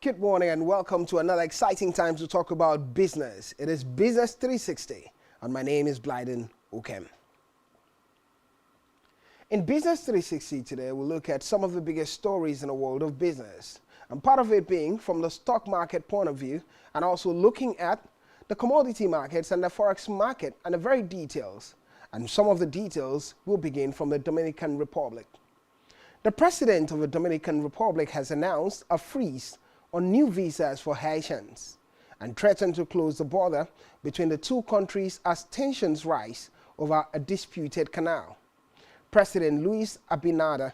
Good morning and welcome to another exciting time to talk about business. It is Business 360 and my name is Blyden Okem. In Business 360 today, we'll look at some of the biggest stories in the world of business. And part of it being from the stock market point of view and also looking at the commodity markets and the forex market and the very details. And some of the details will begin from the Dominican Republic. The president of the Dominican Republic has announced a freeze on new visas for Haitians and threatened to close the border between the two countries as tensions rise over a disputed canal. President Luis Abinader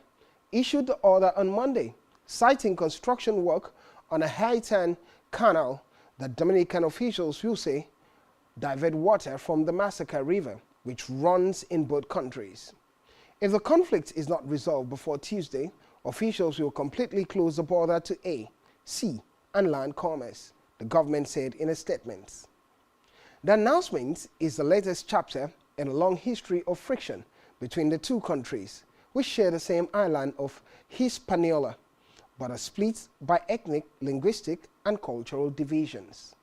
issued the order on Monday, citing construction work on a Haitian canal that Dominican officials will say divert water from the Massacre River, which runs in both countries. If the conflict is not resolved before Tuesday, officials will completely close the border to air, sea, and land commerce, the government said in a statement. The announcement is the latest chapter in a long history of friction between the two countries, which share the same island of Hispaniola, but are split by ethnic, linguistic, and cultural divisions.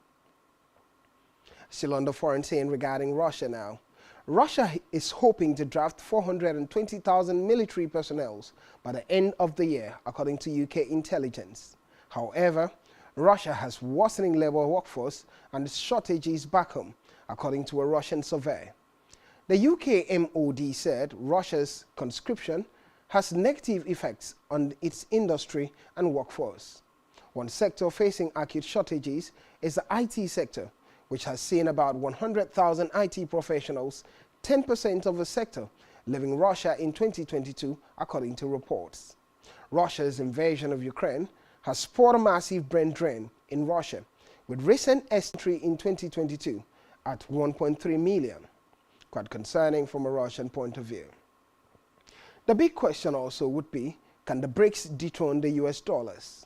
Still on the foreign scene regarding Russia now. Russia is hoping to draft 420,000 military personnel by the end of the year, according to UK intelligence. However, Russia has worsening labor workforce and shortages back home, according to a Russian survey. The UK MOD said Russia's conscription has negative effects on its industry and workforce. One sector facing acute shortages is the IT sector, which has seen about 100,000 IT professionals, 10% of the sector, leaving Russia in 2022, according to reports. Russia's invasion of Ukraine has spurred a massive brain drain in Russia, with recent entry in 2022 at 1.3 million. Quite concerning from a Russian point of view. The big question also would be, can the BRICS dethrone the US dollars?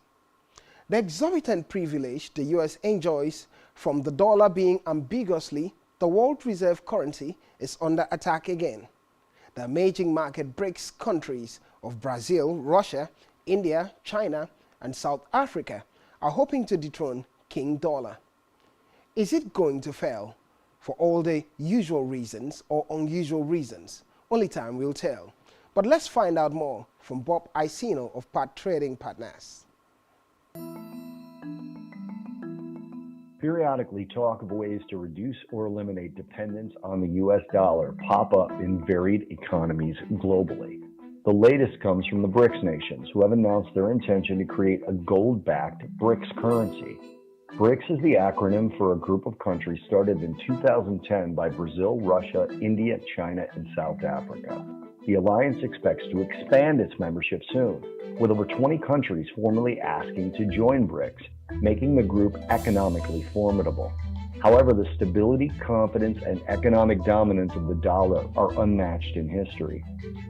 The exorbitant privilege the US enjoys from the dollar being ambiguously the world reserve currency is under attack again. The emerging market BRICS countries of Brazil, Russia, India, China, and South Africa are hoping to dethrone King Dollar. Is it going to fail for all the usual reasons or unusual reasons? Only time will tell. But let's find out more from Bob Icino of Part Trading Partners. Periodically, talk of ways to reduce or eliminate dependence on the US dollar pop up in varied economies globally. The latest comes from the BRICS nations, who have announced their intention to create a gold-backed BRICS currency. BRICS is the acronym for a group of countries started in 2010 by Brazil, Russia, India, China, and South Africa. The alliance expects to expand its membership soon, with over 20 countries formally asking to join BRICS, making the group economically formidable. However, the stability, confidence, and economic dominance of the dollar are unmatched in history.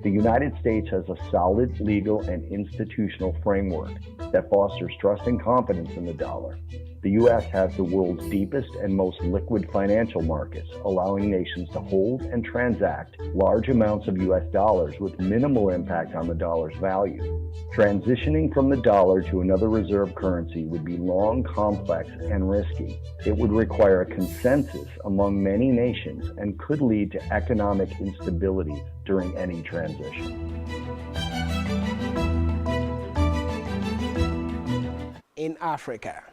The United States has a solid legal and institutional framework that fosters trust and confidence in the dollar. The U.S. has the world's deepest and most liquid financial markets, allowing nations to hold and transact large amounts of U.S. dollars with minimal impact on the dollar's value. Transitioning from the dollar to another reserve currency would be long, complex, and risky. It would require a consensus among many nations and could lead to economic instability during any transition. In Africa,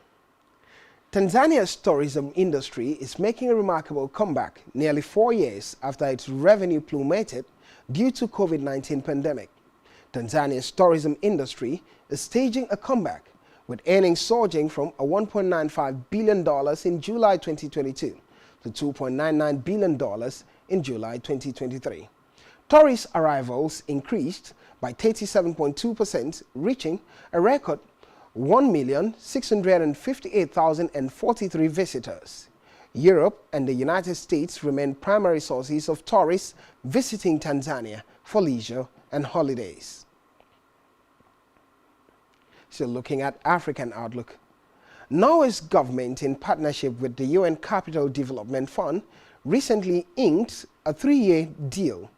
Tanzania's tourism industry is making a remarkable comeback nearly 4 years after its revenue plummeted due to COVID-19 pandemic. Tanzania's tourism industry is staging a comeback, with earnings surging from a $1.95 billion in July 2022 to $2.99 billion in July 2023. Tourist arrivals increased by 37.2%, reaching a record 1,658,043 visitors. Europe and the United States remain primary sources of tourists visiting Tanzania for leisure and holidays. Still looking at African outlook. Norway's government, in partnership with the UN Capital Development Fund, recently inked a 3-year deal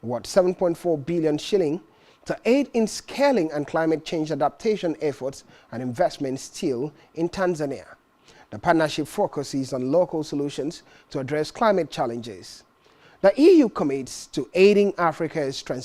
worth 7.4 billion shilling to aid in scaling and climate change adaptation efforts and investment still in Tanzania. The partnership focuses on local solutions to address climate challenges. The EU commits to aiding Africa's transition